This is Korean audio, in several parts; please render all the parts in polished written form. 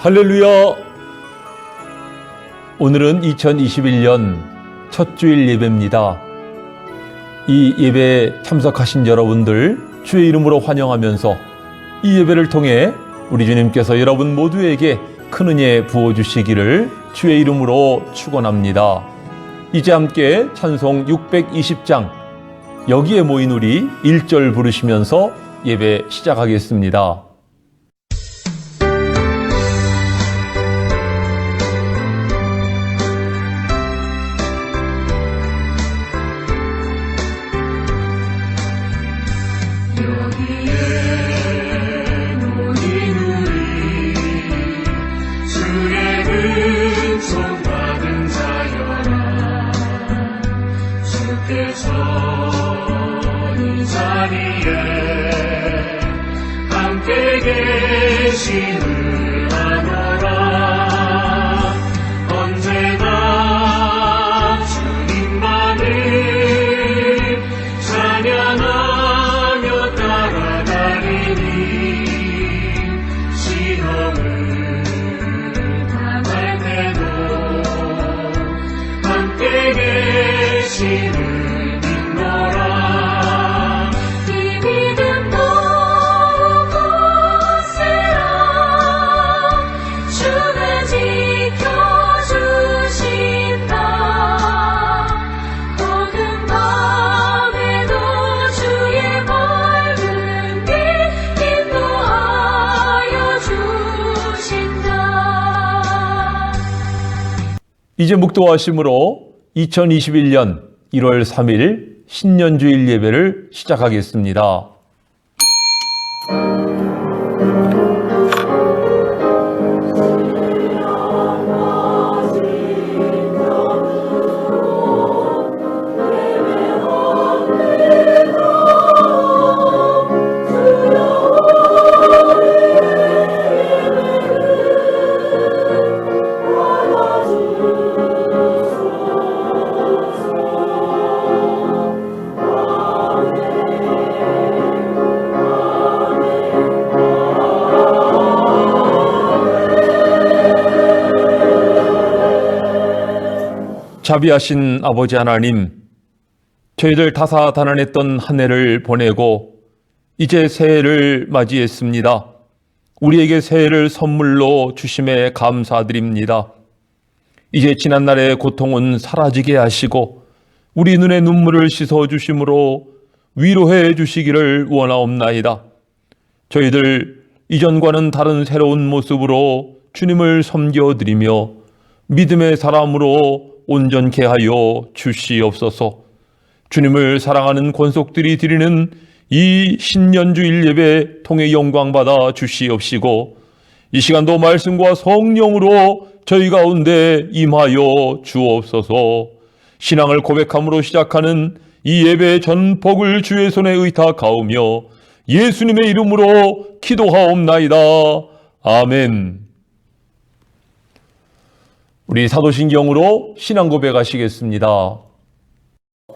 할렐루야! 오늘은 2021년 첫 주일 예배입니다. 이 예배에 참석하신 여러분들 주의 이름으로 환영하면서 이 예배를 통해 우리 주님께서 여러분 모두에게 큰 은혜 부어주시기를 주의 이름으로 축원합니다. 이제 함께 찬송 620장 여기에 모인 우리 1절 부르시면서 예배 시작하겠습니다. 이 자리에 함께 계심을 아노라. 언제나 주님만을 찬양하며 따라다니니 시험을 당할 때도 함께 계심을 이제 묵도하심으로 2021년 1월 3일 신년주일 예배를 시작하겠습니다. 자비하신 아버지 하나님, 저희들 다사다난했던 한 해를 보내고 이제 새해를 맞이했습니다. 우리에게 새해를 선물로 주심에 감사드립니다. 이제 지난날의 고통은 사라지게 하시고 우리 눈의 눈물을 씻어주심으로 위로해 주시기를 원하옵나이다. 저희들 이전과는 다른 새로운 모습으로 주님을 섬겨드리며 믿음의 사람으로 온전케 하여 주시옵소서. 주님을 사랑하는 권속들이 드리는 이 신년주일 예배 통해 영광받아 주시옵시고 이 시간도 말씀과 성령으로 저희 가운데 임하여 주옵소서. 신앙을 고백함으로 시작하는 이 예배의 전복을 주의 손에 의탁하오며 예수님의 이름으로 기도하옵나이다. 아멘. 우리 사도신경으로 신앙 고백하시겠습니다.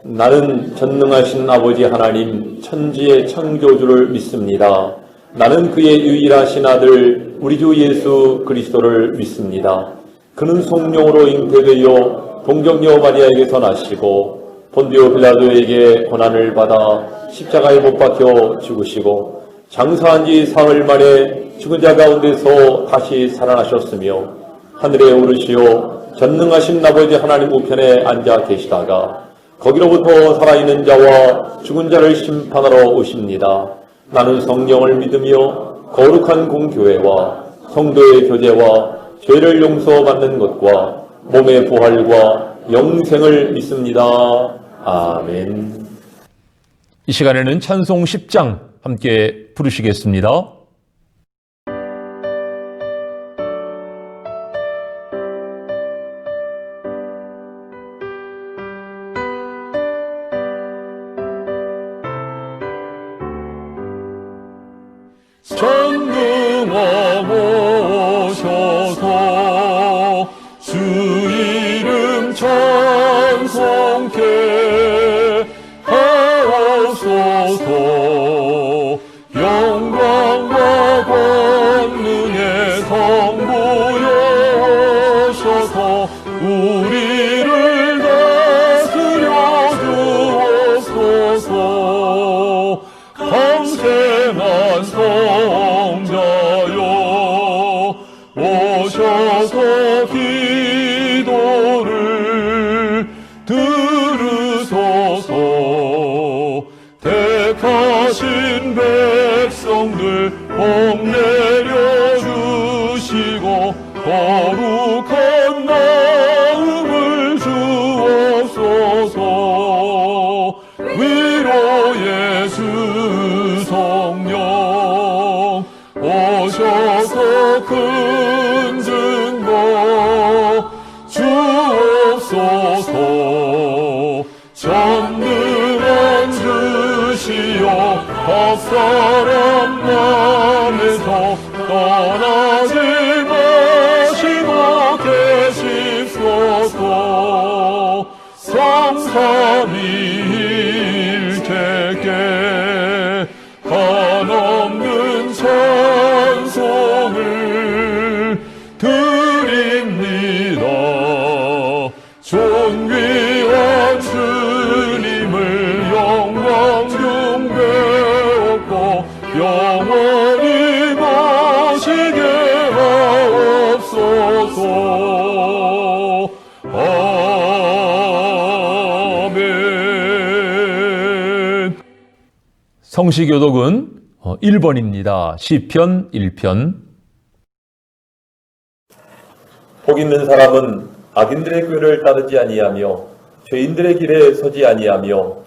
나는 전능하신 아버지 하나님 천지의 창조주를 믿습니다. 나는 그의 유일하신 아들 우리 주 예수 그리스도를 믿습니다. 그는 성령으로 잉태되어 동정녀 마리아에게서 나시고 본디오 빌라도에게 고난을 받아 십자가에 못 박혀 죽으시고 장사한 지 사흘 만에 죽은 자 가운데서 다시 살아나셨으며 하늘에 오르시어 전능하신 아버지 하나님 우편에 앉아 계시다가 거기로부터 살아있는 자와 죽은 자를 심판하러 오십니다. 나는 성령을 믿으며 거룩한 공교회와 성도의 교제와 죄를 용서받는 것과 몸의 부활과 영생을 믿습니다. 아멘. 이 시간에는 찬송 10장 함께 부르시겠습니다. 전능하오셔서 주 이름 찬송케 하옵소서. 영광과 권능의 성부 위로의 주 성령 오셔서 큰 증거 주옵소서. 전능한 주시여 각 사람 맘에서 떠나지 마시고 계십소서. 성삼위일체께 한없는 찬송을 드립니다. 존귀한 주님을 영광 경배하고 영원히 모시게 하옵소서. 아멘. 성시교독은 1번입니다. 시편 1편. 복 있는 사람은 악인들의 꾀를 따르지 아니하며 죄인들의 길에 서지 아니하며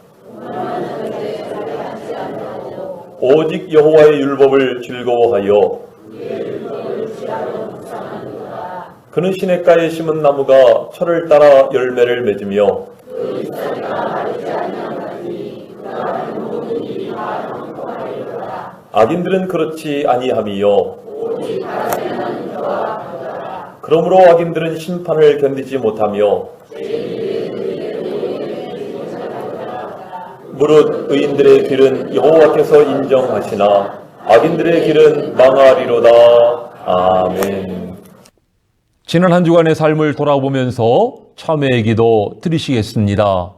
오직 여호와의 율법을 즐거워하여 그는 시냇가에 심은 나무가 철을 따라 열매를 맺으며 악인들은 그렇지 아니함이요 그러므로 악인들은 심판을 견디지 못하며 무릇 의인들의 길은 여호와께서 인정하시나 악인들의 길은 망하리로다. 아멘. 지난 한 주간의 삶을 돌아보면서 참회의 기도 드리시겠습니다.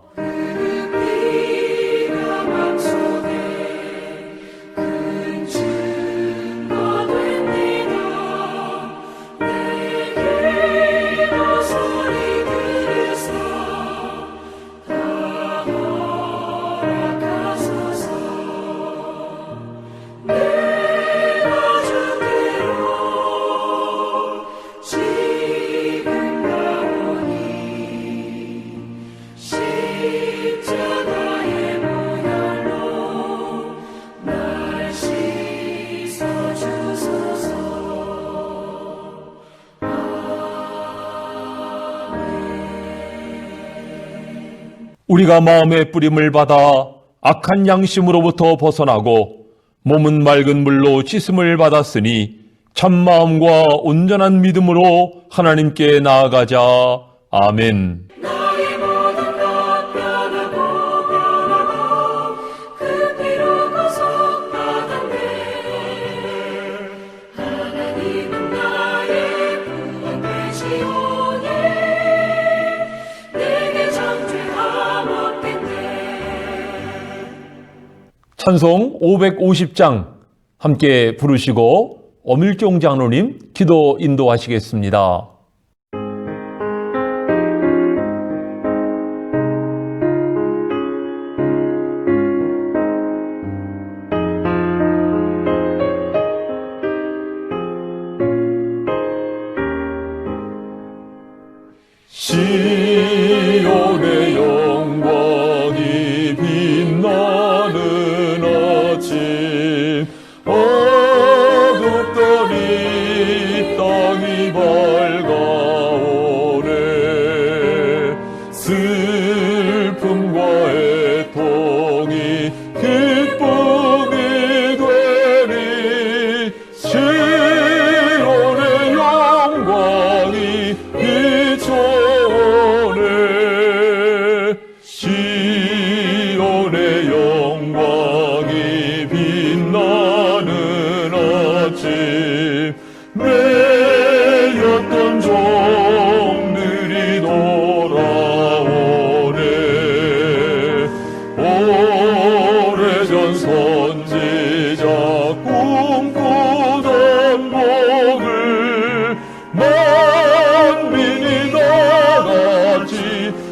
우리가 마음의 뿌림을 받아 악한 양심으로부터 벗어나고 몸은 맑은 물로 씻음을 받았으니 참마음과 온전한 믿음으로 하나님께 나아가자. 아멘. 나의 모든 것 변하고 그 피로 구속받았네. 하나님은 나의 구원 되시오니 내게 정죄함없겠네. 찬송 550장 함께 부르시고 엄일종 장로님 기도 인도하시겠습니다. 시온의 영광이 빛나는 아침 어둡던 이 땅이 밝아오네. 슬픔과 애통이 기쁨이 되니 시온의 영광이 비춰오네. 시온의 영광이 빛나는 아침 매였던 종들이 돌아오네. 오래전 선지자 꿈꾸던 복을 만민이 다같이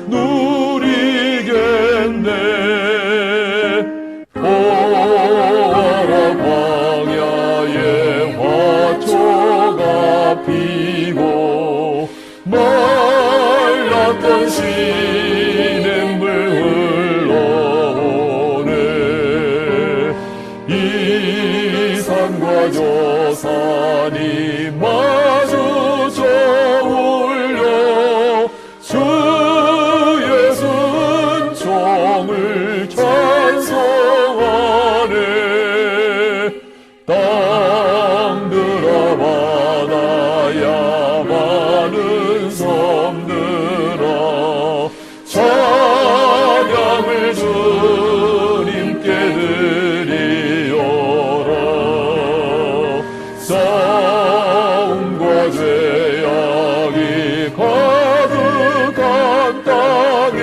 누리겠네. 보아라 광야에 화초가 피고 말랐던 시냇물 흘러오네. 마저 산이 마주쳐 울려 주의 순종을 찬송하네. 땅들아 바다야 많은 섬들아 찬양을 주님께 드리어라. 싸움과 죄악이 가득한 땅에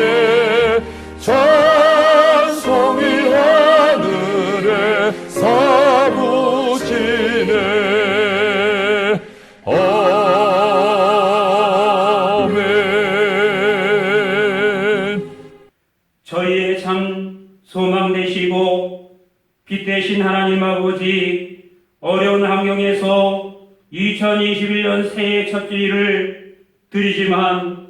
찬송이 하늘에 사무치네. 아멘. 저희의 참 소망 되시고 빛 되신 하나님 아버지, 어려운 환경에서 2021년 새해 첫 주일을 드리지만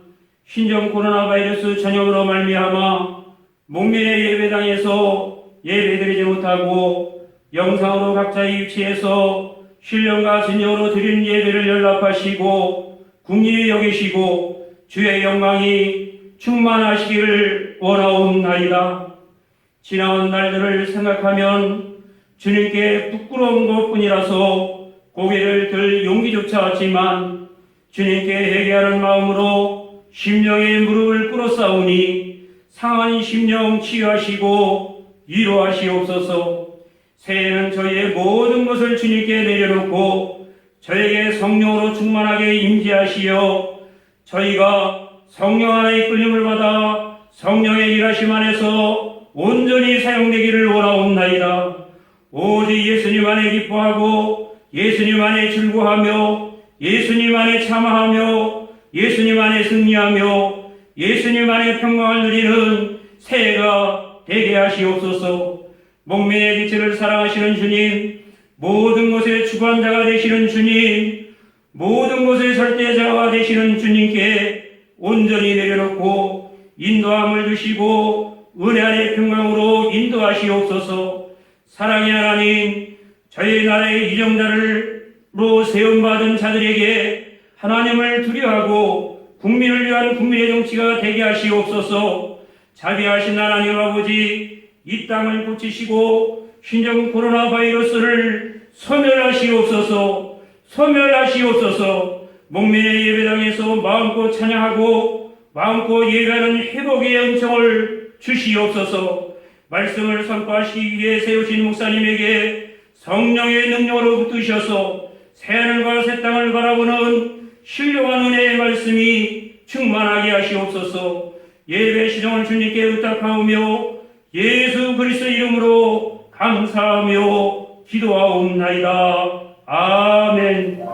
신종 코로나 바이러스 전염으로 말미암아 목면의 예배당에서 예배드리지 못하고 영상으로 각자의 위치에서 신령과 진정으로 드리는 예배를 연락하시고 국리에 여기시고 주의 영광이 충만하시기를 원하옵나이다. 지나온 날들을 생각하면 주님께 부끄러운 것뿐이라서 고개를 들 용기조차 없지만 주님께 회개하는 마음으로 심령의 무릎을 꿇어싸우니 상한 심령 치유하시고 위로하시옵소서. 새해는 저희의 모든 것을 주님께 내려놓고 저에게 성령으로 충만하게 임재하시어 저희가 성령 안에 이끌림을 받아 성령의 일하심 안에서 온전히 사용되기를 원하옵나이다. 오직 예수님 안에 기뻐하고 예수님 안에 즐거워하며 예수님 안에 참아하며 예수님 안에 승리하며 예수님 안에 평강을 누리는 새해가 되게 하시옵소서. 목매의 빛을 사랑하시는 주님, 모든 것의 주관자가 되시는 주님, 모든 것의 절대자가 되시는 주님께 온전히 내려놓고 인도함을 주시고 은혜 안의 평강으로 인도하시옵소서. 사랑의 하나님, 저희 나라의 이정자로 세움받은 자들에게 하나님을 두려워하고 국민을 위한 국민의 정치가 되게 하시옵소서. 자비하신 하나님 아버지, 이 땅을 고치시고 신종 코로나 바이러스를 소멸하시옵소서. 소멸하시옵소서. 목면의 예배당에서 마음껏 찬양하고 마음껏 예배하는 회복의 은총을 주시옵소서. 말씀을 선포하시기 위해 세우신 목사님에게 성령의 능력으로 붙드셔서 새하늘과 새 땅을 바라보는 신령한 은혜의 말씀이 충만하게 하시옵소서. 예배 시정을 주님께 의탁하오며 예수 그리스도 이름으로 감사하며 기도하옵나이다. 아멘.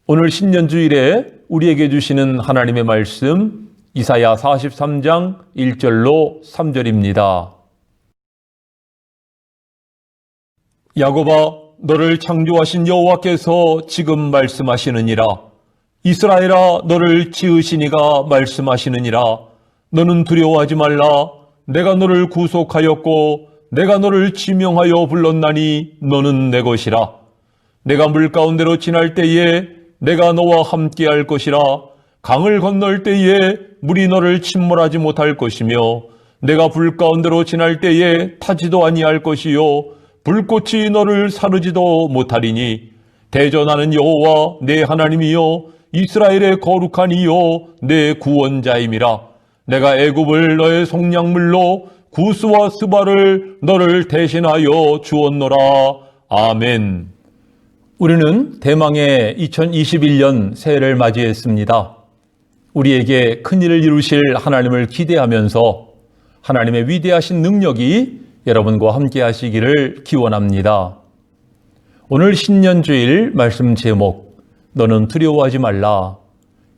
오늘 신년주일에 우리에게 주시는 하나님의 말씀 이사야 43장 1절로 3절입니다. 야곱아, 너를 창조하신 여호와께서 지금 말씀하시느니라. 이스라엘아, 너를 지으신 이가 말씀하시느니라. 너는 두려워하지 말라. 내가 너를 구속하였고 내가 너를 지명하여 불렀나니 너는 내 것이라. 내가 물 가운데로 지날 때에 내가 너와 함께할 것이라. 강을 건널 때에 물이 너를 침몰하지 못할 것이며 내가 불 가운데로 지날 때에 타지도 아니할 것이요 불꽃이 너를 사르지도 못하리니 대전하는 여호와 내 하나님이요 이스라엘의 거룩한 이요 내 구원자임이라. 내가 애굽을 너의 속량물로 구스와 스바를 너를 대신하여 주었노라. 아멘. 우리는 대망의 2021년 새해를 맞이했습니다. 우리에게 큰일을 이루실 하나님을 기대하면서 하나님의 위대하신 능력이 여러분과 함께 하시기를 기원합니다. 오늘 신년주일 말씀 제목, 너는 두려워하지 말라.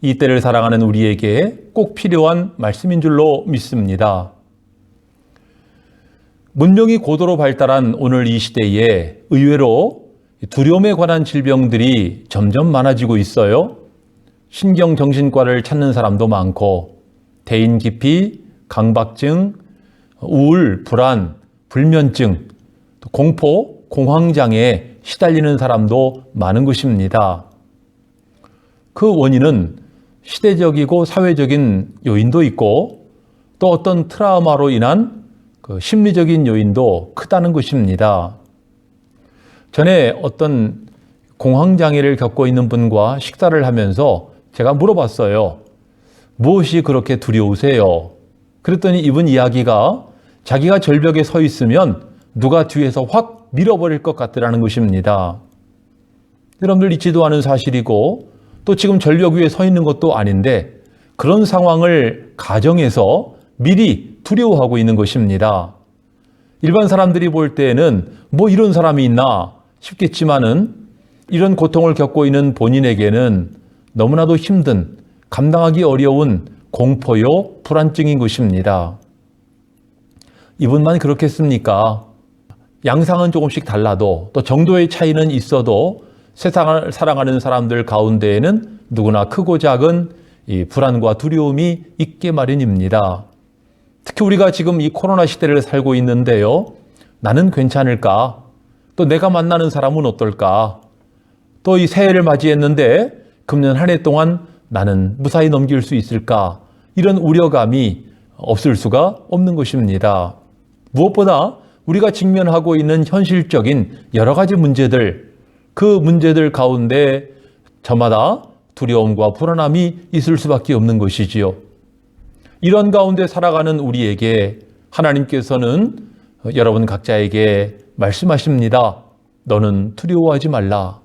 이 때를 살아가는 우리에게 꼭 필요한 말씀인 줄로 믿습니다. 문명이 고도로 발달한 오늘 이 시대에 의외로 두려움에 관한 질병들이 점점 많아지고 있어요. 신경정신과를 찾는 사람도 많고 대인기피, 강박증, 우울, 불안, 불면증, 공포, 공황장애에 시달리는 사람도 많은 것입니다. 그 원인은 시대적이고 사회적인 요인도 있고 또 어떤 트라우마로 인한 그 심리적인 요인도 크다는 것입니다. 전에 어떤 공황장애를 겪고 있는 분과 식사를 하면서 제가 물어봤어요. 무엇이 그렇게 두려우세요? 그랬더니 이분 이야기가 자기가 절벽에 서 있으면 누가 뒤에서 확 밀어버릴 것 같다는 것입니다. 여러분들 잊지도 않은 사실이고 또 지금 절벽 위에 서 있는 것도 아닌데 그런 상황을 가정해서 미리 두려워하고 있는 것입니다. 일반 사람들이 볼 때에는 뭐 이런 사람이 있나 싶겠지만은 이런 고통을 겪고 있는 본인에게는 너무나도 힘든, 감당하기 어려운 공포요, 불안증인 것입니다. 이분만 그렇겠습니까? 양상은 조금씩 달라도 또 정도의 차이는 있어도 세상을 살아가는 사람들 가운데에는 누구나 크고 작은 이 불안과 두려움이 있게 마련입니다. 특히 우리가 지금 이 코로나 시대를 살고 있는데요. 나는 괜찮을까? 또 내가 만나는 사람은 어떨까? 또 이 새해를 맞이했는데 금년 한 해 동안 나는 무사히 넘길 수 있을까? 이런 우려감이 없을 수가 없는 것입니다. 무엇보다 우리가 직면하고 있는 현실적인 여러 가지 문제들, 그 문제들 가운데 저마다 두려움과 불안함이 있을 수밖에 없는 것이지요. 이런 가운데 살아가는 우리에게 하나님께서는 여러분 각자에게 말씀하십니다. 너는 두려워하지 말라.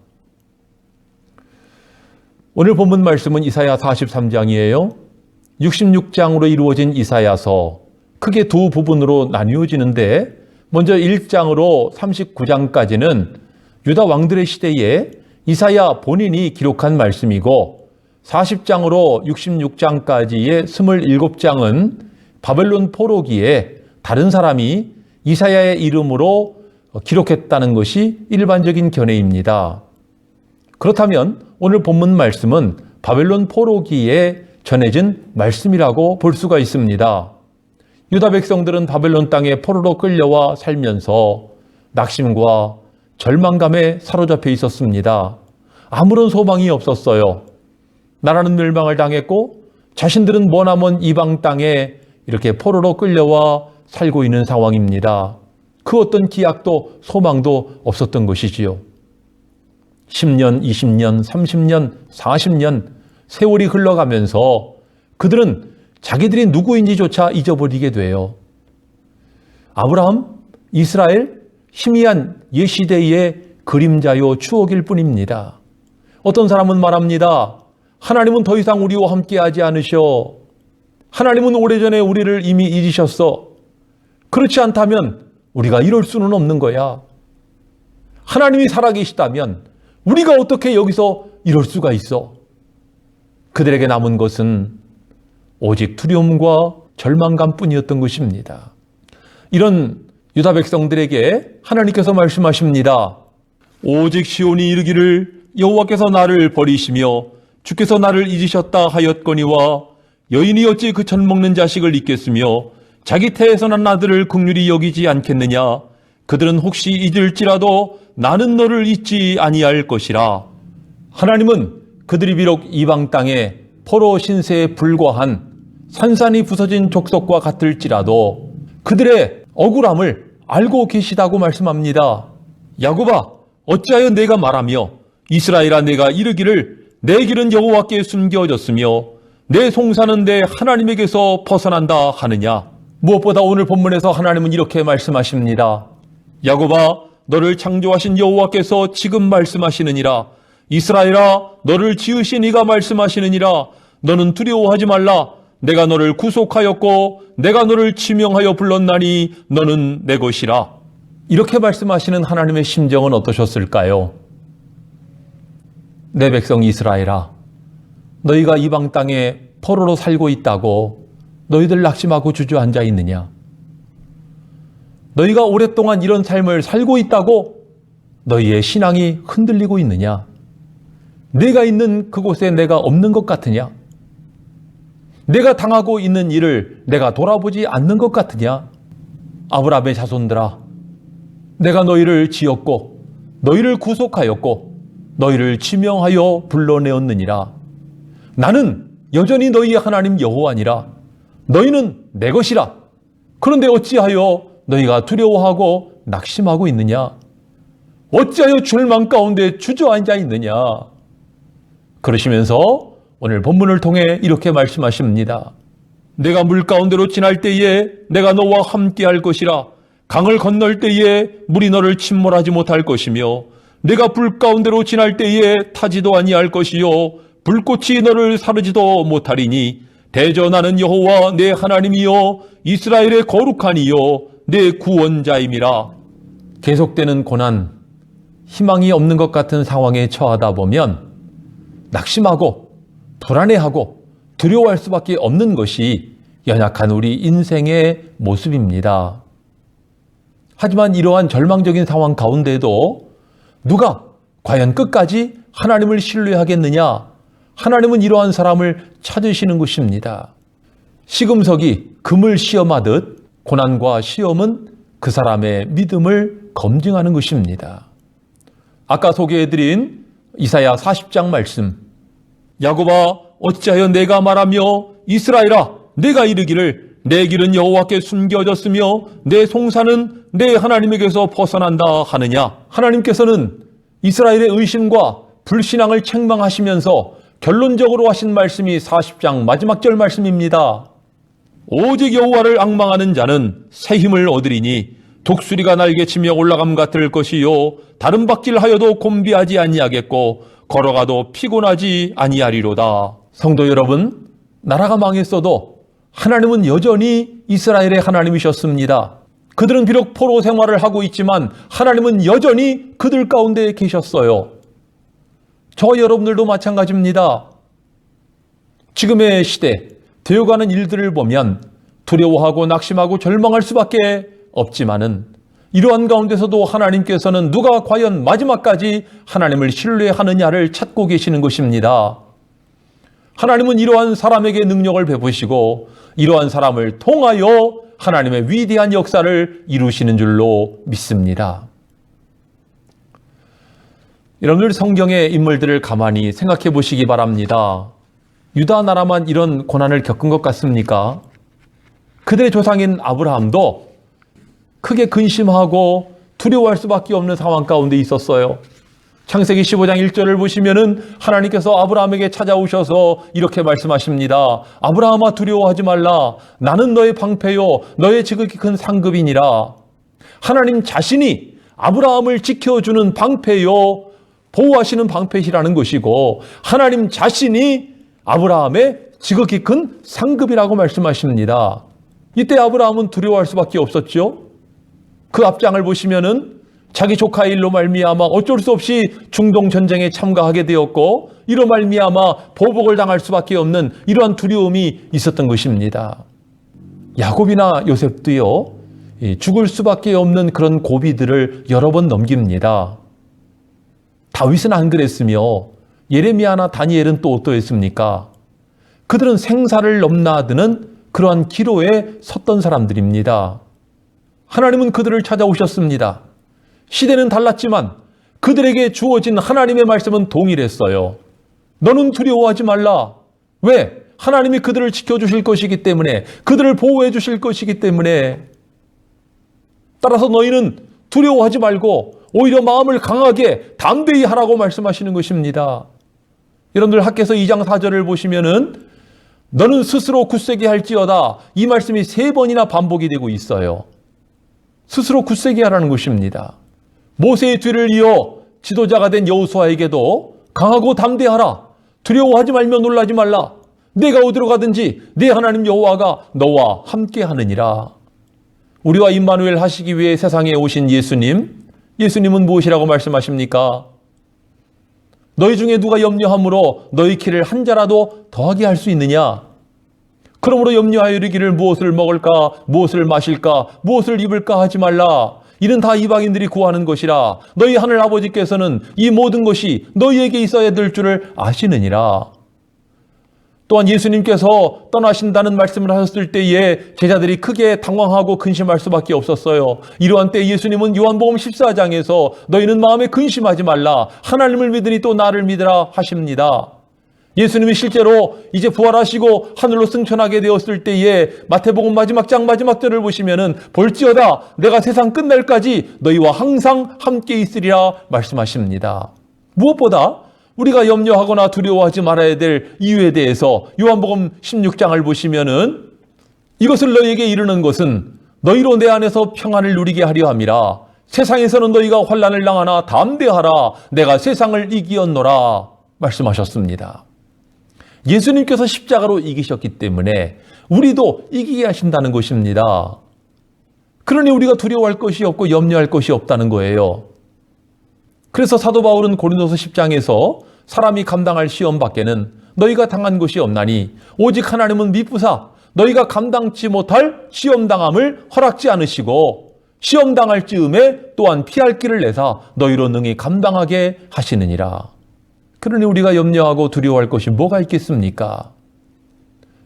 오늘 본문 말씀은 이사야 43장이에요. 66장으로 이루어진 이사야서, 크게 두 부분으로 나뉘어지는데 먼저 1장으로 39장까지는 유다 왕들의 시대에 이사야 본인이 기록한 말씀이고 40장으로 66장까지의 27장은 바벨론 포로기에 다른 사람이 이사야의 이름으로 기록했다는 것이 일반적인 견해입니다. 그렇다면 오늘 본문 말씀은 바벨론 포로기에 전해진 말씀이라고 볼 수가 있습니다. 유다 백성들은 바벨론 땅에 포로로 끌려와 살면서 낙심과 절망감에 사로잡혀 있었습니다. 아무런 소망이 없었어요. 나라는 멸망을 당했고 자신들은 머나먼 이방 땅에 이렇게 포로로 끌려와 살고 있는 상황입니다. 그 어떤 기약도 소망도 없었던 것이지요. 10년, 20년, 30년, 40년 세월이 흘러가면서 그들은 자기들이 누구인지조차 잊어버리게 돼요. 아브라함, 이스라엘, 희미한 옛시대의 그림자요 추억일 뿐입니다. 어떤 사람은 말합니다. 하나님은 더 이상 우리와 함께하지 않으셔. 하나님은 오래전에 우리를 이미 잊으셨어. 그렇지 않다면 우리가 이럴 수는 없는 거야. 하나님이 살아계시다면 우리가 어떻게 여기서 이럴 수가 있어? 그들에게 남은 것은 오직 두려움과 절망감뿐이었던 것입니다. 이런 유다 백성들에게 하나님께서 말씀하십니다. 오직 시온이 이르기를 여호와께서 나를 버리시며 주께서 나를 잊으셨다 하였거니와 여인이 어찌 그 젖 먹는 자식을 잊겠으며 자기 태에서 난 아들을 긍휼히 여기지 않겠느냐. 그들은 혹시 잊을지라도 나는 너를 잊지 아니할 것이라. 하나님은 그들이 비록 이방 땅에 포로 신세에 불과한 산산이 부서진 족속과 같을지라도 그들의 억울함을 알고 계시다고 말씀합니다. 야곱아, 어찌하여 내가 말하며 이스라엘아 내가 이르기를 내 길은 여호와께 숨겨졌으며 내 송사는 내 하나님에게서 벗어난다 하느냐. 무엇보다 오늘 본문에서 하나님은 이렇게 말씀하십니다. 야곱아, 너를 창조하신 여호와께서 지금 말씀하시느니라. 이스라엘아, 너를 지으신 이가 말씀하시느니라. 너는 두려워하지 말라. 내가 너를 구속하였고 내가 너를 지명하여 불렀나니 너는 내 것이라. 이렇게 말씀하시는 하나님의 심정은 어떠셨을까요? 내 백성 이스라엘아, 너희가 이방 땅에 포로로 살고 있다고 너희들 낙심하고 주저앉아 있느냐? 너희가 오랫동안 이런 삶을 살고 있다고 너희의 신앙이 흔들리고 있느냐? 내가 있는 그곳에 내가 없는 것 같으냐? 내가 당하고 있는 일을 내가 돌아보지 않는 것 같으냐? 아브라함의 자손들아, 내가 너희를 지었고 너희를 구속하였고 너희를 지명하여 불러내었느니라. 나는 여전히 너희의 하나님 여호와니라. 너희는 내 것이라. 그런데 어찌하여 너희가 두려워하고 낙심하고 있느냐? 어찌하여 절망 가운데 주저앉아 있느냐? 그러시면서 오늘 본문을 통해 이렇게 말씀하십니다. 내가 물 가운데로 지날 때에 내가 너와 함께 할 것이라. 강을 건널 때에 물이 너를 침몰하지 못할 것이며 내가 불 가운데로 지날 때에 타지도 아니할 것이요 불꽃이 너를 사르지도 못하리니 대저 나는 여호와 내 하나님이요 이스라엘의 거룩하니요 내 구원자임이라. 계속되는 고난, 희망이 없는 것 같은 상황에 처하다 보면 낙심하고 불안해하고 두려워할 수밖에 없는 것이 연약한 우리 인생의 모습입니다. 하지만 이러한 절망적인 상황 가운데도 누가 과연 끝까지 하나님을 신뢰하겠느냐? 하나님은 이러한 사람을 찾으시는 것입니다. 시금석이 금을 시험하듯 고난과 시험은 그 사람의 믿음을 검증하는 것입니다. 아까 소개해드린 이사야 40장 말씀, 야곱아 어찌하여 내가 말하며 이스라엘아 내가 이르기를 내 길은 여호와께 숨겨졌으며 내 송사는 내 하나님에게서 벗어난다 하느냐? 하나님께서는 이스라엘의 의심과 불신앙을 책망하시면서 결론적으로 하신 말씀이 40장 마지막 절 말씀입니다. 오직 여호와를 앙망하는 자는 새 힘을 얻으리니 독수리가 날개치며 올라감 같을 것이요 다른 박질하여도 곤비하지 아니하겠고 걸어가도 피곤하지 아니하리로다. 성도 여러분, 나라가 망했어도 하나님은 여전히 이스라엘의 하나님이셨습니다. 그들은 비록 포로 생활을 하고 있지만 하나님은 여전히 그들 가운데 계셨어요. 저와 여러분들도 마찬가지입니다. 지금의 시대, 되어가는 일들을 보면 두려워하고 낙심하고 절망할 수밖에 없지만은 이러한 가운데서도 하나님께서는 누가 과연 마지막까지 하나님을 신뢰하느냐를 찾고 계시는 것입니다. 하나님은 이러한 사람에게 능력을 베푸시고 이러한 사람을 통하여 하나님의 위대한 역사를 이루시는 줄로 믿습니다. 여러분들 성경의 인물들을 가만히 생각해 보시기 바랍니다. 유다 나라만 이런 고난을 겪은 것 같습니까? 그들의 조상인 아브라함도 크게 근심하고 두려워할 수밖에 없는 상황 가운데 있었어요. 창세기 15장 1절을 보시면은 하나님께서 아브라함에게 찾아오셔서 이렇게 말씀하십니다. 아브라함아 두려워하지 말라. 나는 너의 방패요 너의 지극히 큰 상급이니라. 하나님 자신이 아브라함을 지켜주는 방패요 보호하시는 방패시라는 것이고 하나님 자신이 아브라함의 지극히 큰 상급이라고 말씀하십니다. 이때 아브라함은 두려워할 수밖에 없었죠. 그 앞장을 보시면은 자기 조카의 일로 말미암아 어쩔 수 없이 중동 전쟁에 참가하게 되었고 이로 말미암아 보복을 당할 수밖에 없는 이러한 두려움이 있었던 것입니다. 야곱이나 요셉도요 죽을 수밖에 없는 그런 고비들을 여러 번 넘깁니다. 다윗은 안 그랬으며 예레미야나 다니엘은 또 어떠했습니까? 그들은 생사를 넘나드는 그러한 기로에 섰던 사람들입니다. 하나님은 그들을 찾아오셨습니다. 시대는 달랐지만 그들에게 주어진 하나님의 말씀은 동일했어요. 너는 두려워하지 말라. 왜? 하나님이 그들을 지켜주실 것이기 때문에, 그들을 보호해 주실 것이기 때문에. 따라서 너희는 두려워하지 말고 오히려 마음을 강하게 담대히 하라고 말씀하시는 것입니다. 여러분들 학개서 2장 4절을 보시면은 너는 스스로 굳세게 할지어다 이 말씀이 3번이나 반복이 되고 있어요. 스스로 굳세게 하라는 것입니다. 모세의 뒤를 이어 지도자가 된 여호수아에게도 강하고 담대하라. 두려워하지 말며 놀라지 말라. 내가 어디로 가든지 내 하나님 여호와가 너와 함께 하느니라. 우리와 임마누엘 하시기 위해 세상에 오신 예수님은 무엇이라고 말씀하십니까? 너희 중에 누가 염려함으로 너희 키를 한 자라도 더하게 할 수 있느냐? 그러므로 염려하여 이르기를 무엇을 먹을까, 무엇을 마실까, 무엇을 입을까 하지 말라. 이는 다 이방인들이 구하는 것이라. 너희 하늘 아버지께서는 이 모든 것이 너희에게 있어야 될 줄을 아시느니라. 또한 예수님께서 떠나신다는 말씀을 하셨을 때에 제자들이 크게 당황하고 근심할 수밖에 없었어요. 이러한 때 예수님은 요한복음 14장에서 너희는 마음에 근심하지 말라. 하나님을 믿으니 또 나를 믿으라 하십니다. 예수님이 실제로 이제 부활하시고 하늘로 승천하게 되었을 때에 마태복음 마지막 장 마지막 절을 보시면은 볼지어다 내가 세상 끝날까지 너희와 항상 함께 있으리라 말씀하십니다. 무엇보다 우리가 염려하거나 두려워하지 말아야 될 이유에 대해서 요한복음 16장을 보시면은 이것을 너희에게 이르는 것은 너희로 내 안에서 평안을 누리게 하려 함이라. 세상에서는 너희가 환난을 당하나 담대하라. 내가 세상을 이기었노라 말씀하셨습니다. 예수님께서 십자가로 이기셨기 때문에 우리도 이기게 하신다는 것입니다. 그러니 우리가 두려워할 것이 없고 염려할 것이 없다는 거예요. 그래서 사도 바울은 고린도서 10장에서 사람이 감당할 시험 밖에는 너희가 당한 것이 없나니 오직 하나님은 미쁘사 너희가 감당치 못할 시험 당함을 허락지 않으시고 시험 당할 즈음에 또한 피할 길을 내사 너희로 능히 감당하게 하시느니라. 그러니 우리가 염려하고 두려워할 것이 뭐가 있겠습니까?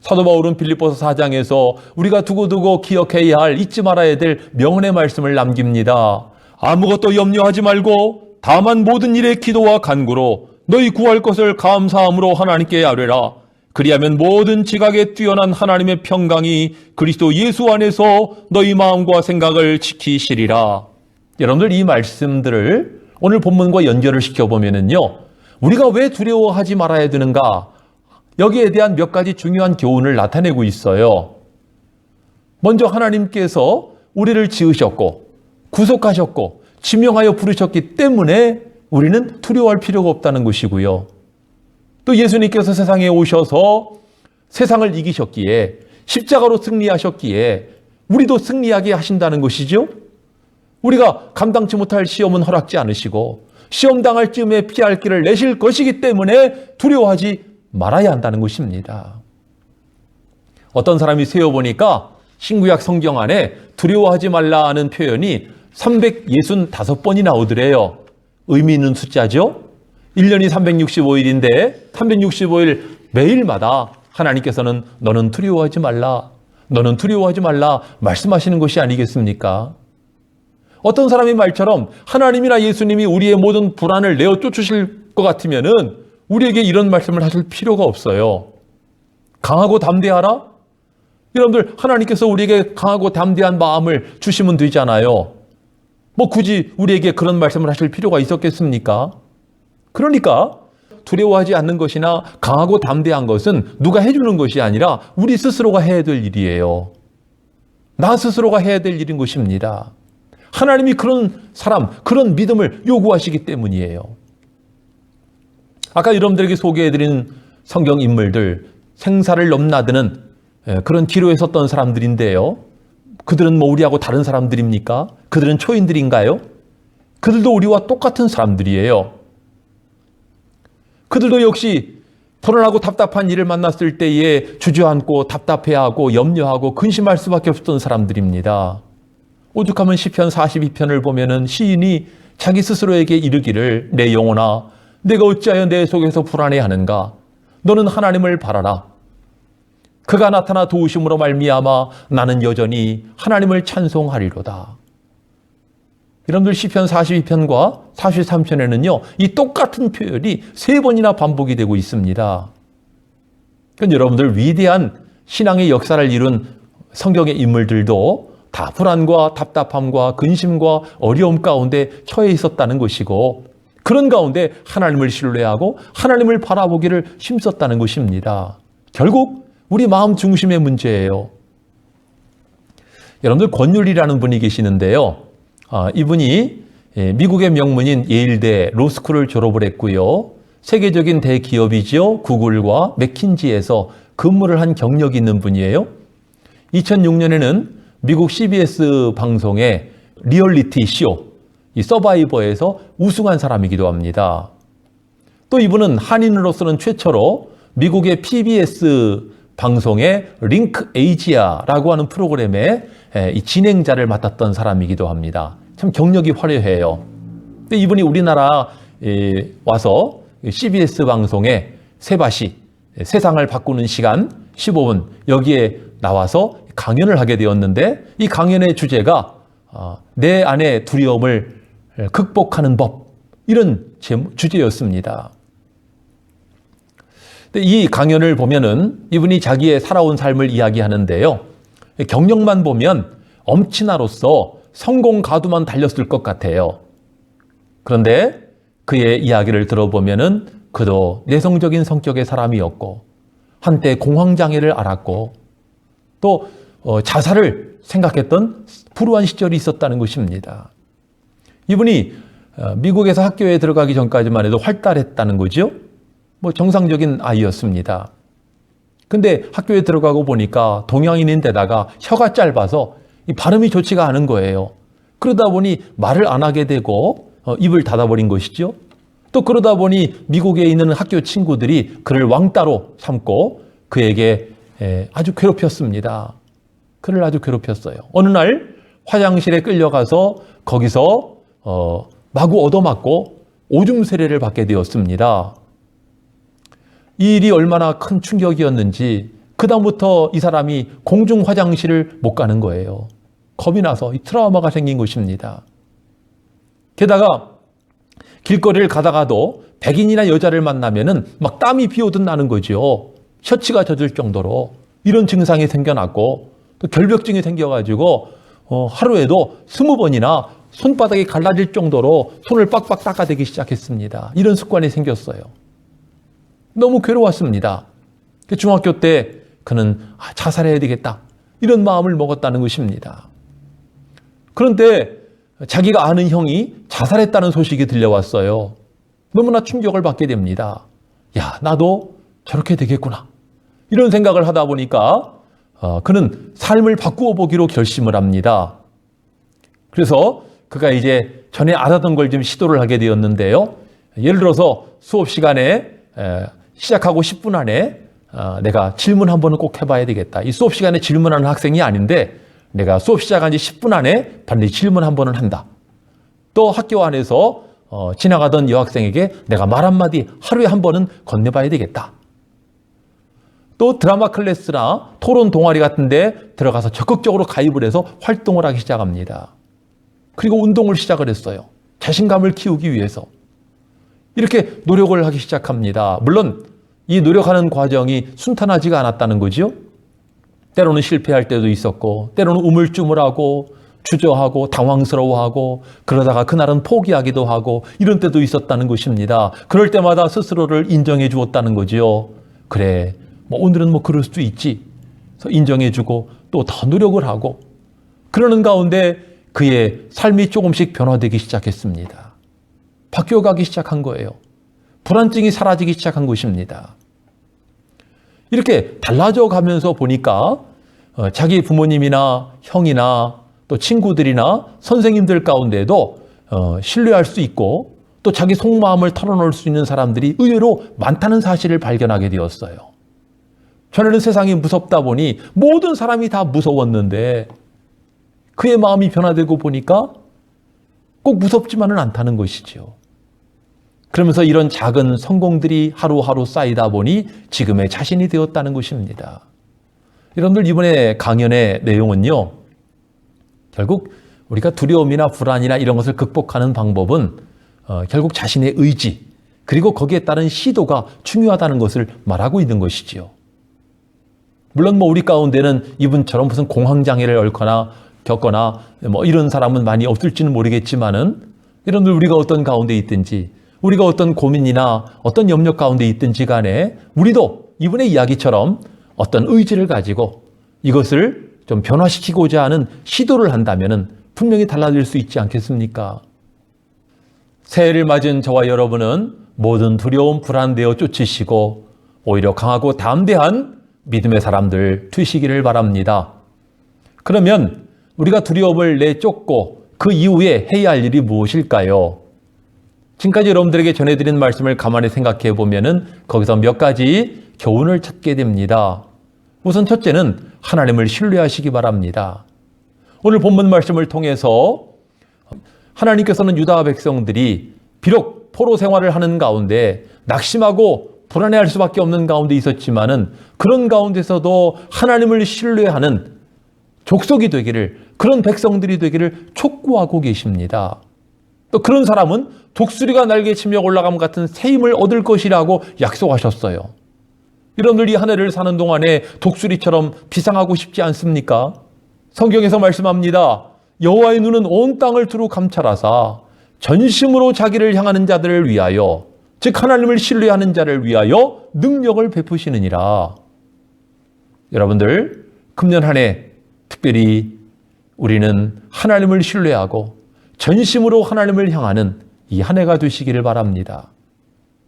사도 바울은 빌립보서 4장에서 우리가 두고두고 기억해야 할, 잊지 말아야 될 명언의 말씀을 남깁니다. 아무것도 염려하지 말고 다만 모든 일에 기도와 간구로 너희 구할 것을 감사함으로 하나님께 아뢰라. 그리하면 모든 지각에 뛰어난 하나님의 평강이 그리스도 예수 안에서 너희 마음과 생각을 지키시리라. 여러분들 이 말씀들을 오늘 본문과 연결을 시켜보면은요, 우리가 왜 두려워하지 말아야 되는가? 여기에 대한 몇 가지 중요한 교훈을 나타내고 있어요. 먼저 하나님께서 우리를 지으셨고 구속하셨고 지명하여 부르셨기 때문에 우리는 두려워할 필요가 없다는 것이고요. 또 예수님께서 세상에 오셔서 세상을 이기셨기에 십자가로 승리하셨기에 우리도 승리하게 하신다는 것이죠. 우리가 감당치 못할 시험은 허락지 않으시고 시험 당할 즈음에 피할 길을 내실 것이기 때문에 두려워하지 말아야 한다는 것입니다. 어떤 사람이 세어보니까 신구약 성경 안에 두려워하지 말라 하는 표현이 365번이 나오더래요. 의미 있는 숫자죠. 1년이 365일인데 365일 매일마다 하나님께서는 너는 두려워하지 말라, 너는 두려워하지 말라 말씀하시는 것이 아니겠습니까? 어떤 사람의 말처럼 하나님이나 예수님이 우리의 모든 불안을 내어 쫓으실 것 같으면은 우리에게 이런 말씀을 하실 필요가 없어요. 강하고 담대하라? 여러분들 하나님께서 우리에게 강하고 담대한 마음을 주시면 되잖아요. 뭐 굳이 우리에게 그런 말씀을 하실 필요가 있었겠습니까? 그러니까 두려워하지 않는 것이나 강하고 담대한 것은 누가 해주는 것이 아니라 우리 스스로가 해야 될 일이에요. 나 스스로가 해야 될 일인 것입니다. 하나님이 그런 사람, 그런 믿음을 요구하시기 때문이에요. 아까 여러분들에게 소개해드린 성경 인물들, 생사를 넘나드는 그런 기로에 섰던 사람들인데요. 그들은 뭐 우리하고 다른 사람들입니까? 그들은 초인들인가요? 그들도 우리와 똑같은 사람들이에요. 그들도 역시 불안하고 답답한 일을 만났을 때에 주저앉고 답답해하고 염려하고 근심할 수밖에 없었던 사람들입니다. 오죽하면 시편 42편을 보면은 시인이 자기 스스로에게 이르기를 내 영혼아 내가 어찌하여 내 속에서 불안해하는가? 너는 하나님을 바라라. 그가 나타나 도우심으로 말미암아 나는 여전히 하나님을 찬송하리로다. 여러분들 시편 42편과 43편에는요 이 똑같은 표현이 3번이나 반복이 되고 있습니다. 그러니까 여러분들 위대한 신앙의 역사를 이룬 성경의 인물들도 다 불안과 답답함과 근심과 어려움 가운데 처해 있었다는 것이고 그런 가운데 하나님을 신뢰하고 하나님을 바라보기를 힘썼다는 것입니다. 결국 우리 마음 중심의 문제예요. 여러분들 권율이라는 분이 계시는데요. 이분이 미국의 명문인 예일대 로스쿨을 졸업을 했고요. 세계적인 대기업이죠. 구글과 맥킨지에서 근무를 한 경력이 있는 분이에요. 2006년에는 미국 CBS 방송의 리얼리티 쇼, 이 서바이버에서 우승한 사람이기도 합니다. 또 이분은 한인으로서는 최초로 미국의 PBS 방송의 링크 에이지아라고 하는 프로그램의 이 진행자를 맡았던 사람이기도 합니다. 참 경력이 화려해요. 근데 이분이 우리나라 와서 CBS 방송의 세바시, 세상을 바꾸는 시간 15분 여기에 나와서 강연을 하게 되었는데 이 강연의 주제가 내 안의 두려움을 극복하는 법, 이런 주제였습니다. 이 강연을 보면은 이분이 자기의 살아온 삶을 이야기하는데요. 경력만 보면 엄친아로서 성공 가두만 달렸을 것 같아요. 그런데 그의 이야기를 들어보면은 그도 내성적인 성격의 사람이었고 한때 공황장애를 앓았고 또 자살을 생각했던 불우한 시절이 있었다는 것입니다. 이분이 미국에서 학교에 들어가기 전까지만 해도 활달했다는 거죠. 뭐 정상적인 아이였습니다. 근데 학교에 들어가고 보니까 동양인인데다가 혀가 짧아서 이 발음이 좋지가 않은 거예요. 그러다 보니 말을 안 하게 되고 입을 닫아버린 것이죠. 또 그러다 보니 미국에 있는 학교 친구들이 그를 왕따로 삼고 그에게 아주 괴롭혔습니다. 그를 아주 괴롭혔어요. 어느 날 화장실에 끌려가서 거기서 마구 얻어맞고 오줌 세례를 받게 되었습니다. 이 일이 얼마나 큰 충격이었는지 그다음부터 이 사람이 공중 화장실을 못 가는 거예요. 겁이 나서 이 트라우마가 생긴 것입니다. 게다가 길거리를 가다가도 백인이나 여자를 만나면은 막 땀이 비오듯 나는 거죠. 셔츠가 젖을 정도로 이런 증상이 생겨났고 또 결벽증이 생겨가지고 하루에도 20번이나 손바닥이 갈라질 정도로 손을 빡빡 닦아대기 시작했습니다. 이런 습관이 생겼어요. 너무 괴로웠습니다. 중학교 때 그는 자살해야 되겠다 이런 마음을 먹었다는 것입니다. 그런데 자기가 아는 형이 자살했다는 소식이 들려왔어요. 너무나 충격을 받게 됩니다. 야, 나도 저렇게 되겠구나. 이런 생각을 하다 보니까 그는 삶을 바꾸어 보기로 결심을 합니다. 그래서 그가 이제 전에 알았던 걸 좀 시도를 하게 되었는데요. 예를 들어서 수업 시간에 시작하고 10분 안에 내가 질문 한 번은 꼭 해봐야 되겠다. 이 수업 시간에 질문하는 학생이 아닌데 내가 수업 시작한 지 10분 안에 반드시 질문 한 번은 한다. 또 학교 안에서 지나가던 여학생에게 내가 말 한마디 하루에 한 번은 건네봐야 되겠다. 또 드라마 클래스나 토론 동아리 같은 데 들어가서 적극적으로 가입을 해서 활동을 하기 시작합니다. 그리고 운동을 시작을 했어요. 자신감을 키우기 위해서. 이렇게 노력을 하기 시작합니다. 물론 이 노력하는 과정이 순탄하지가 않았다는 거죠. 때로는 실패할 때도 있었고 때로는 우물쭈물하고 주저하고 당황스러워하고 그러다가 그날은 포기하기도 하고 이런 때도 있었다는 것입니다. 그럴 때마다 스스로를 인정해 주었다는 거죠. 그래, 오늘은 그럴 수도 있지. 그래서 인정해 주고 또 더 노력을 하고 그러는 가운데 그의 삶이 조금씩 변화되기 시작했습니다. 바뀌어가기 시작한 거예요. 불안증이 사라지기 시작한 것입니다. 이렇게 달라져 가면서 보니까 자기 부모님이나 형이나 또 친구들이나 선생님들 가운데도 신뢰할 수 있고 또 자기 속마음을 털어놓을 수 있는 사람들이 의외로 많다는 사실을 발견하게 되었어요. 전에는 세상이 무섭다 보니 모든 사람이 다 무서웠는데 그의 마음이 변화되고 보니까 꼭 무섭지만은 않다는 것이죠. 그러면서 이런 작은 성공들이 하루하루 쌓이다 보니 지금의 자신이 되었다는 것입니다. 여러분들 이번에 강연의 내용은요. 결국 우리가 두려움이나 불안이나 이런 것을 극복하는 방법은 결국 자신의 의지 그리고 거기에 따른 시도가 중요하다는 것을 말하고 있는 것이지요. 물론 우리 가운데는 이분처럼 무슨 공황장애를 겪거나 이런 사람은 많이 없을지는 모르겠지만은 여러분들 우리가 어떤 가운데 있든지 우리가 어떤 고민이나 어떤 염려 가운데 있든지 간에 우리도 이분의 이야기처럼 어떤 의지를 가지고 이것을 좀 변화시키고자 하는 시도를 한다면 분명히 달라질 수 있지 않겠습니까? 새해를 맞은 저와 여러분은 모든 두려움, 불안되어 쫓으시고 오히려 강하고 담대한 믿음의 사람들 되시기를 바랍니다. 그러면 우리가 두려움을 내쫓고 그 이후에 해야 할 일이 무엇일까요? 지금까지 여러분들에게 전해드린 말씀을 가만히 생각해 보면은 거기서 몇 가지 교훈을 찾게 됩니다. 우선 첫째는 하나님을 신뢰하시기 바랍니다. 오늘 본문 말씀을 통해서 하나님께서는 유다 백성들이 비록 포로 생활을 하는 가운데 낙심하고 불안해할 수밖에 없는 가운데 있었지만은 그런 가운데서도 하나님을 신뢰하는 족속이 되기를, 그런 백성들이 되기를 촉구하고 계십니다. 또 그런 사람은 독수리가 날개치며 올라감 같은 새 힘을 얻을 것이라고 약속하셨어요. 여러분들 이 한 해를 사는 동안에 독수리처럼 비상하고 싶지 않습니까? 성경에서 말씀합니다. 여호와의 눈은 온 땅을 두루 감찰하사 전심으로 자기를 향하는 자들을 위하여, 즉 하나님을 신뢰하는 자를 위하여 능력을 베푸시느니라. 여러분들 금년 한 해 특별히 우리는 하나님을 신뢰하고 전심으로 하나님을 향하는 이 한 해가 되시기를 바랍니다.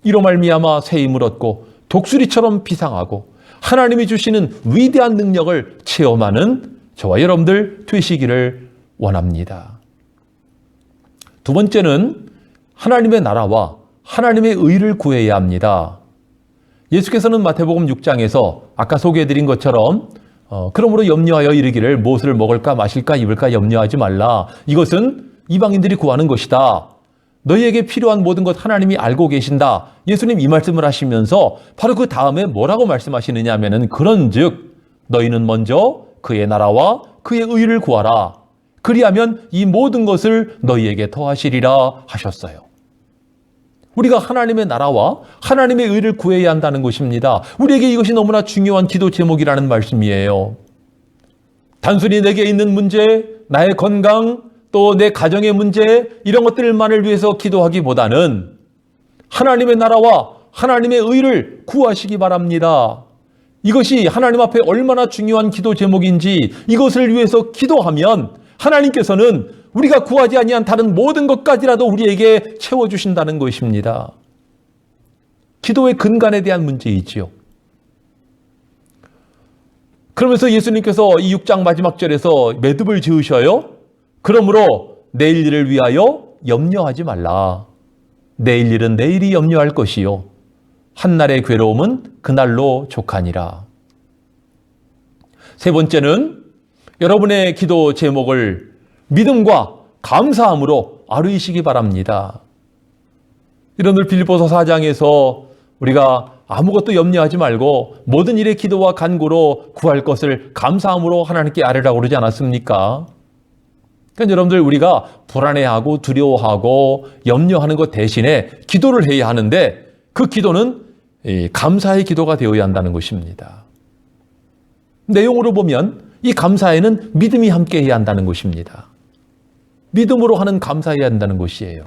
이로 말미암아 새 힘을 얻고 독수리처럼 비상하고 하나님이 주시는 위대한 능력을 체험하는 저와 여러분들 되시기를 원합니다. 두 번째는 하나님의 나라와 하나님의 의를 구해야 합니다. 예수께서는 마태복음 6장에서 아까 소개해드린 것처럼 그러므로 염려하여 이르기를 무엇을 먹을까 마실까 입을까 염려하지 말라. 이것은 이방인들이 구하는 것이다. 너희에게 필요한 모든 것 하나님이 알고 계신다. 예수님 이 말씀을 하시면서 바로 그 다음에 뭐라고 말씀하시느냐 하면은 그런즉 너희는 먼저 그의 나라와 그의 의를 구하라. 그리하면 이 모든 것을 너희에게 더하시리라 하셨어요. 우리가 하나님의 나라와 하나님의 의를 구해야 한다는 것입니다. 우리에게 이것이 너무나 중요한 기도 제목이라는 말씀이에요. 단순히 내게 있는 문제, 나의 건강, 또 내 가정의 문제, 이런 것들만을 위해서 기도하기보다는 하나님의 나라와 하나님의 의를 구하시기 바랍니다. 이것이 하나님 앞에 얼마나 중요한 기도 제목인지 이것을 위해서 기도하면 하나님께서는 우리가 구하지 아니한 다른 모든 것까지라도 우리에게 채워주신다는 것입니다. 기도의 근간에 대한 문제이지요. 그러면서 예수님께서 이 6장 마지막 절에서 매듭을 지으셔요. 그러므로 내일 일을 위하여 염려하지 말라. 내일 일은 내일이 염려할 것이요 한날의 괴로움은 그날로 족하니라. 세 번째는 여러분의 기도 제목을 믿음과 감사함으로 아뢰시기 바랍니다. 여러분들 빌립보서 4장에서 우리가 아무것도 염려하지 말고 모든 일에 기도와 간구로 구할 것을 감사함으로 하나님께 아뢰라고 그러지 않았습니까? 그러니까 여러분들 우리가 불안해하고 두려워하고 염려하는 것 대신에 기도를 해야 하는데 그 기도는 감사의 기도가 되어야 한다는 것입니다. 내용으로 보면 이 감사에는 믿음이 함께 해야 한다는 것입니다. 믿음으로 하는 감사해야 한다는 것이에요.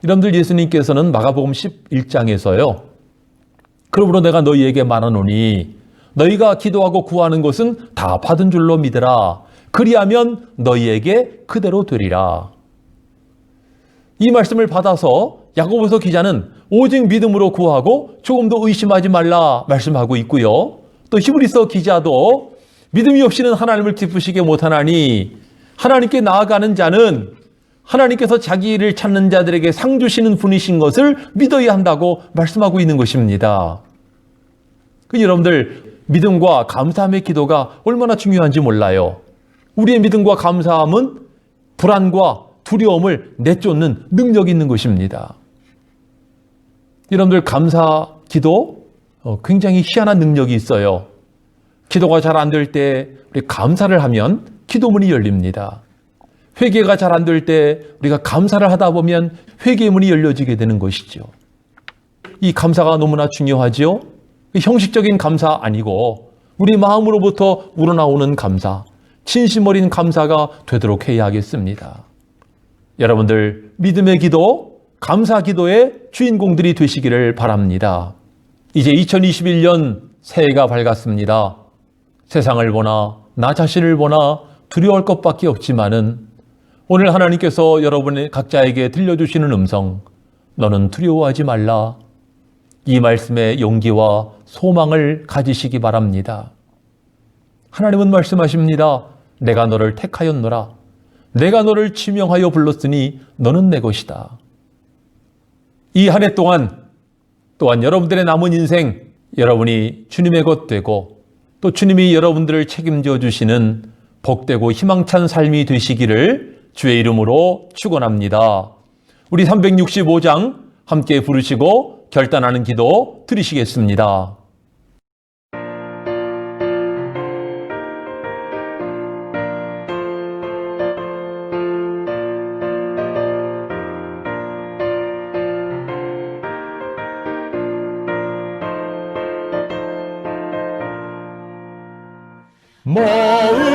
여러분들 예수님께서는 마가복음 11장에서요. 그러므로 내가 너희에게 말하노니 너희가 기도하고 구하는 것은 다 받은 줄로 믿으라. 그리하면 너희에게 그대로 되리라. 이 말씀을 받아서 야고보서 기자는 오직 믿음으로 구하고 조금도 의심하지 말라 말씀하고 있고요. 또 히브리서 기자도 믿음이 없이는 하나님을 기쁘시게 못하나니 하나님께 나아가는 자는 하나님께서 자기를 찾는 자들에게 상 주시는 분이신 것을 믿어야 한다고 말씀하고 있는 것입니다. 여러분들 믿음과 감사함의 기도가 얼마나 중요한지 몰라요. 우리의 믿음과 감사함은 불안과 두려움을 내쫓는 능력이 있는 것입니다. 여러분들 감사 기도 굉장히 희한한 능력이 있어요. 기도가 잘 안 될 때 우리 감사를 하면 기도문이 열립니다. 회개가 잘 안 될 때 우리가 감사를 하다 보면 회개의 문이 열려지게 되는 것이죠. 이 감사가 너무나 중요하죠. 형식적인 감사 아니고 우리 마음으로부터 우러나오는 감사, 진심 어린 감사가 되도록 해야 하겠습니다. 여러분들 믿음의 기도, 감사 기도의 주인공들이 되시기를 바랍니다. 이제 2021년 새해가 밝았습니다. 세상을 보나 나 자신을 보나 두려워할 것밖에 없지만은 오늘 하나님께서 여러분의 각자에게 들려주시는 음성, 너는 두려워하지 말라. 이 말씀에 용기와 소망을 가지시기 바랍니다. 하나님은 말씀하십니다. 내가 너를 택하였노라. 내가 너를 지명하여 불렀으니 너는 내 것이다. 이 한 해 동안 또한 여러분들의 남은 인생 여러분이 주님의 것 되고 또 주님이 여러분들을 책임져 주시는 복되고 희망찬 삶이 되시기를 주의 이름으로 축원합니다. 우리 365장 함께 부르시고 결단하는 기도 드리시겠습니다.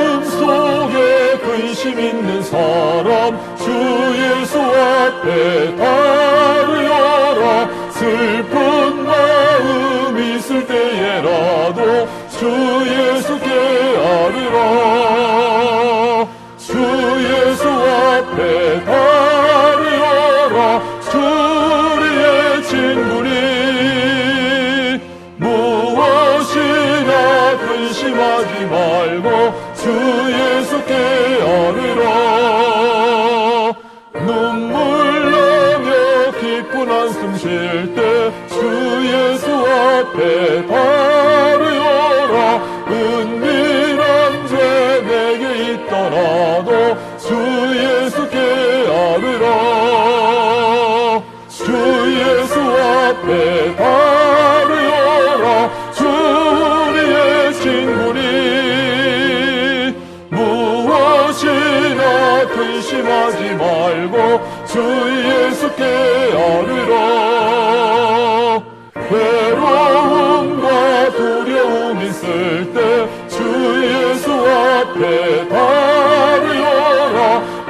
마음속에 근심 있는 사람 주 예수 앞에 다루어라. 슬픈 마음 있을 때에라도 주 예수께 아뢰라. 주 예수 앞에 다루어라. 주리의 친구니 무엇이나 근심하지 말고 주 예수께 아뢰라. 눈물 나며 기쁜 한숨 쉴 때 주 예수 앞에 다루어라. 은밀한 죄 내게 있더라도 주 예수께 아뢰라. 주 예수 앞에 다루어라. 주리의 친구니 무엇이나 근심하지 말고 주 예수께 아뢰라. 외로움과 두려움 있을 때 주 예수 앞에 다루어라.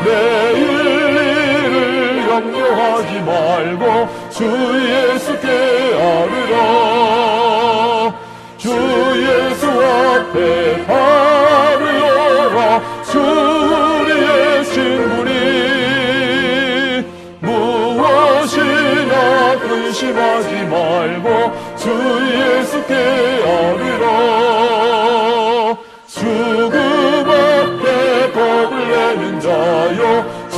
내일 일을 염려하지 말고 주 예수께 아뢰라. 주 예수 앞에 다루어라. 주리의 친구니 무엇이나 근심하지 말고 주 예수께 아뢰라. 죽음 앞에 겁을 내는 자여 주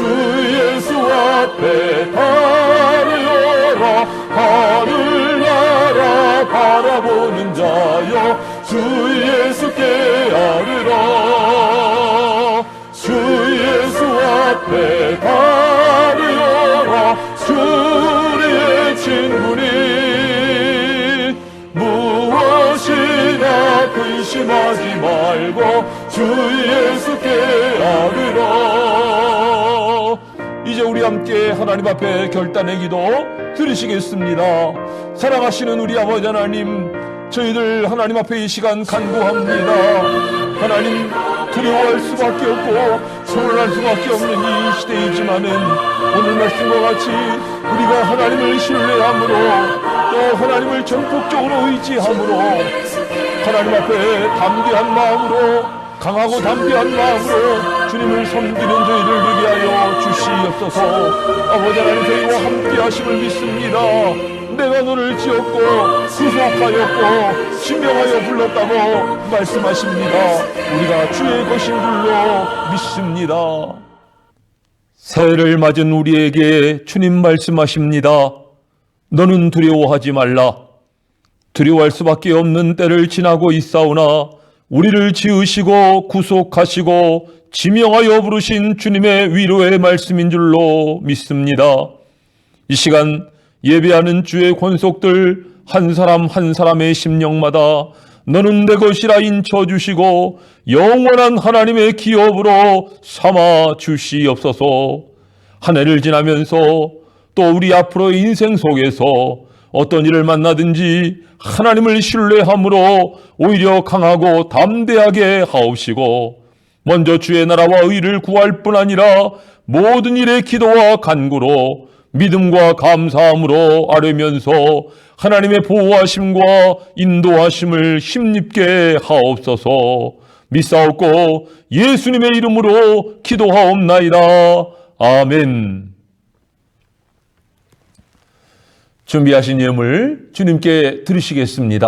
예수 앞에 다루어라. 하늘나라 바라보는 자여 주 예수께 아뢰라. 주 예수 앞에 다루어라. 주리의 친구니 무엇이나 근심하지 말고 주 예수께 아뢰라. 이제 우리 함께 하나님 앞에 결단의 기도 드리시겠습니다. 사랑하시는 우리 아버지 하나님, 저희들 하나님 앞에 이 시간 간구합니다. 하나님, 두려워할 수밖에 없고 소홀할 수밖에 없는 이 시대이지만은 오늘 말씀과 같이 우리가 하나님을 신뢰함으로 또 하나님을 전폭적으로 의지함으로 하나님 앞에 담대한 마음으로 강하고 담대한 마음으로 주님을 섬기는 저희를 되게 하여 주시옵소서. 아버지 하나님, 저희와 함께 하심을 믿습니다. 내가 너를 지었고 구속하였고 지명하여 불렀다고 말씀하십니다. 우리가 주의 것인 줄로 믿습니다. 새해를 맞은 우리에게 주님 말씀하십니다. 너는 두려워하지 말라. 두려워할 수밖에 없는 때를 지나고 있사오나 우리를 지으시고 구속하시고 지명하여 부르신 주님의 위로의 말씀인 줄로 믿습니다. 이 시간 예배하는 주의 권속들 한 사람 한 사람의 심령마다 너는 내 것이라 인쳐주시고 영원한 하나님의 기업으로 삼아 주시옵소서. 한 해를 지나면서 또 우리 앞으로의 인생 속에서 어떤 일을 만나든지 하나님을 신뢰함으로 오히려 강하고 담대하게 하옵시고 먼저 주의 나라와 의를 구할 뿐 아니라 모든 일에 기도와 간구로 믿음과 감사함으로 아뢰면서 하나님의 보호하심과 인도하심을 힘입게 하옵소서. 믿사옵고 예수님의 이름으로 기도하옵나이다. 아멘. 준비하신 예물 주님께 드리시겠습니다.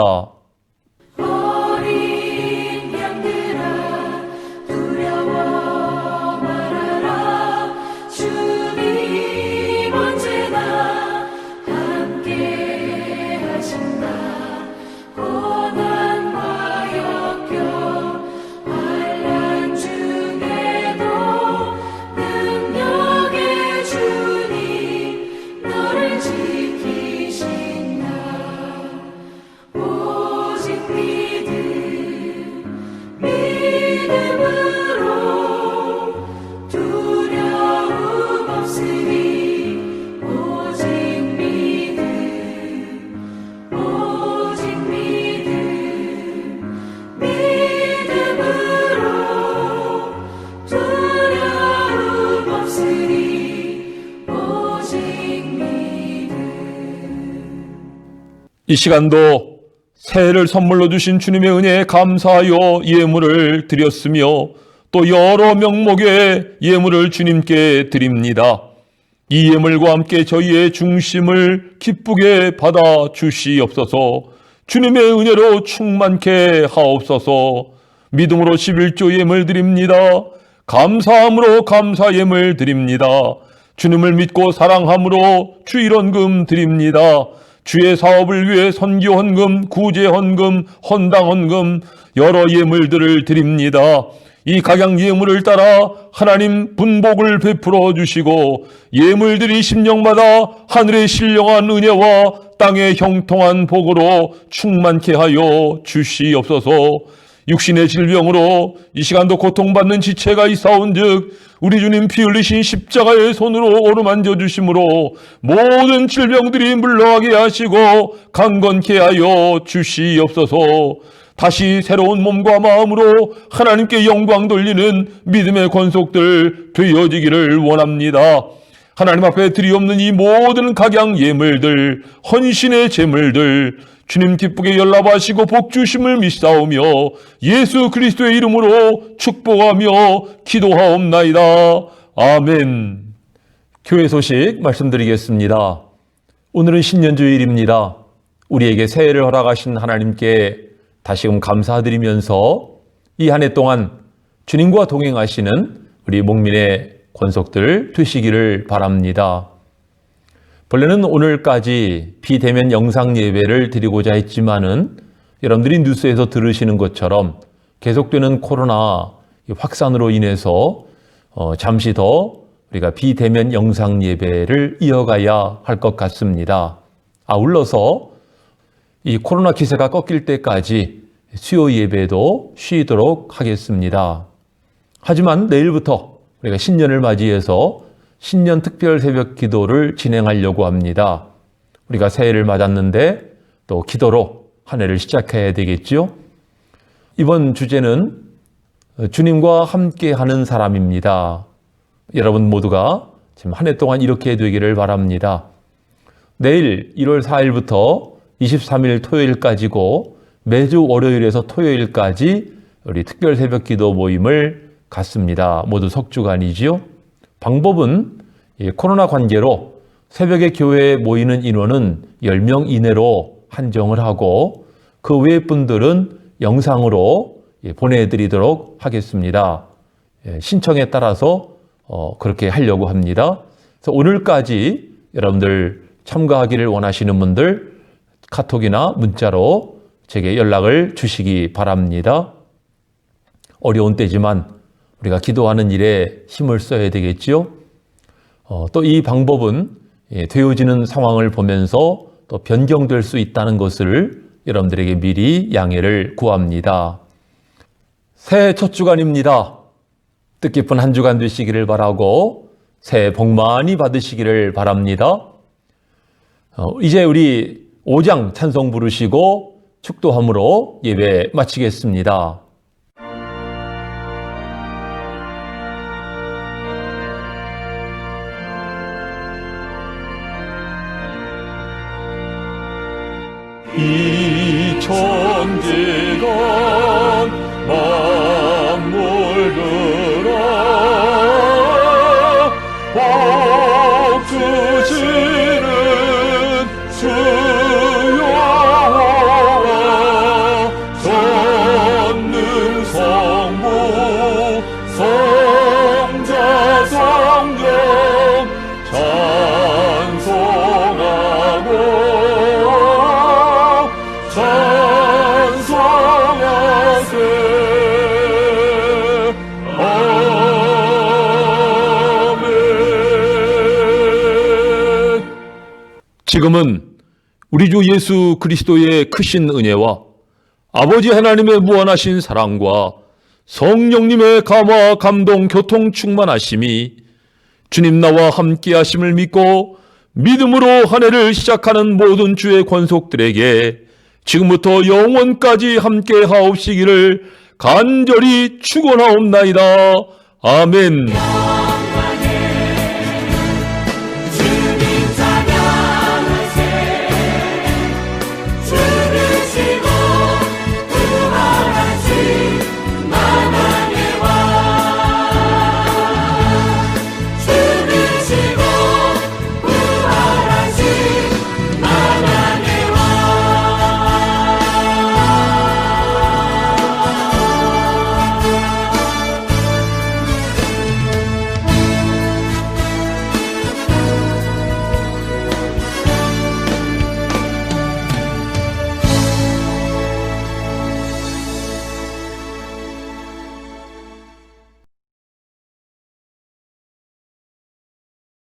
이 시간도 새해를 선물로 주신 주님의 은혜에 감사하여 예물을 드렸으며 또 여러 명목의 예물을 주님께 드립니다. 이 예물과 함께 저희의 중심을 기쁘게 받아 주시옵소서. 주님의 은혜로 충만케 하옵소서. 믿음으로 11조 예물 드립니다. 감사함으로 감사 예물 드립니다. 주님을 믿고 사랑함으로 주일헌금 드립니다. 주의 사업을 위해 선교 헌금, 구제 헌금, 헌당 헌금, 여러 예물들을 드립니다. 이 각양 예물을 따라 하나님 분복을 베풀어 주시고 예물들이 심령마다 하늘의 신령한 은혜와 땅의 형통한 복으로 충만케 하여 주시옵소서. 육신의 질병으로 이 시간도 고통받는 지체가 있사온즉 우리 주님 피 흘리신 십자가의 손으로 어루만져 주심으로 모든 질병들이 물러가게 하시고 강건케 하여 주시옵소서. 다시 새로운 몸과 마음으로 하나님께 영광 돌리는 믿음의 권속들 되어지기를 원합니다. 하나님 앞에 드리옵는 이 모든 각양 예물들, 헌신의 제물들 주님 기쁘게 연락하시고 복주심을 믿사오며 예수 그리스도의 이름으로 축복하며 기도하옵나이다. 아멘. 교회 소식 말씀드리겠습니다. 오늘은 신년주일입니다. 우리에게 새해를 허락하신 하나님께 다시금 감사드리면서 이 한 해 동안 주님과 동행하시는 우리 목민의 권속들 되시기를 바랍니다. 본래는 오늘까지 비대면 영상 예배를 드리고자 했지만은 여러분들이 뉴스에서 들으시는 것처럼 계속되는 코로나 확산으로 인해서 잠시 더 우리가 비대면 영상 예배를 이어가야 할 것 같습니다. 아울러서 이 코로나 기세가 꺾일 때까지 수요 예배도 쉬도록 하겠습니다. 하지만 내일부터 우리가 신년을 맞이해서 신년 특별 새벽 기도를 진행하려고 합니다. 우리가 새해를 맞았는데 또 기도로 한 해를 시작해야 되겠죠? 이번 주제는 주님과 함께하는 사람입니다. 여러분 모두가 지금 한 해 동안 이렇게 되기를 바랍니다. 내일 1월 4일부터 23일 토요일까지고 매주 월요일에서 토요일까지 우리 특별 새벽 기도 모임을 갖습니다. 모두 석주간이지요. 방법은 코로나 관계로 새벽에 교회에 모이는 인원은 10명 이내로 한정을 하고 그 외의 분들은 영상으로 보내드리도록 하겠습니다. 신청에 따라서 그렇게 하려고 합니다. 그래서 오늘까지 여러분들 참가하기를 원하시는 분들 카톡이나 문자로 제게 연락을 주시기 바랍니다. 어려운 때지만 우리가 기도하는 일에 힘을 써야 되겠지요. 또 이 방법은 되어지는 상황을 보면서 또 변경될 수 있다는 것을 여러분들에게 미리 양해를 구합니다. 새해 첫 주간입니다. 뜻깊은 한 주간 되시기를 바라고 새해 복 많이 받으시기를 바랍니다. 이제 우리 5장 찬송 부르시고 축도함으로 예배 마치겠습니다. 이 천지가 만물들아 복 주시는 주 여호와 전능 성부 성자 성령 찬송하고 지금은 우리 주 예수 그리스도의 크신 은혜와 아버지 하나님의 무한하신 사랑과 성령님의 감화, 감동, 교통 충만하심이 주님 나와 함께 하심을 믿고 믿음으로 한 해를 시작하는 모든 주의 권속들에게 지금부터 영원까지 함께 하옵시기를 간절히 축원하옵나이다. 아멘.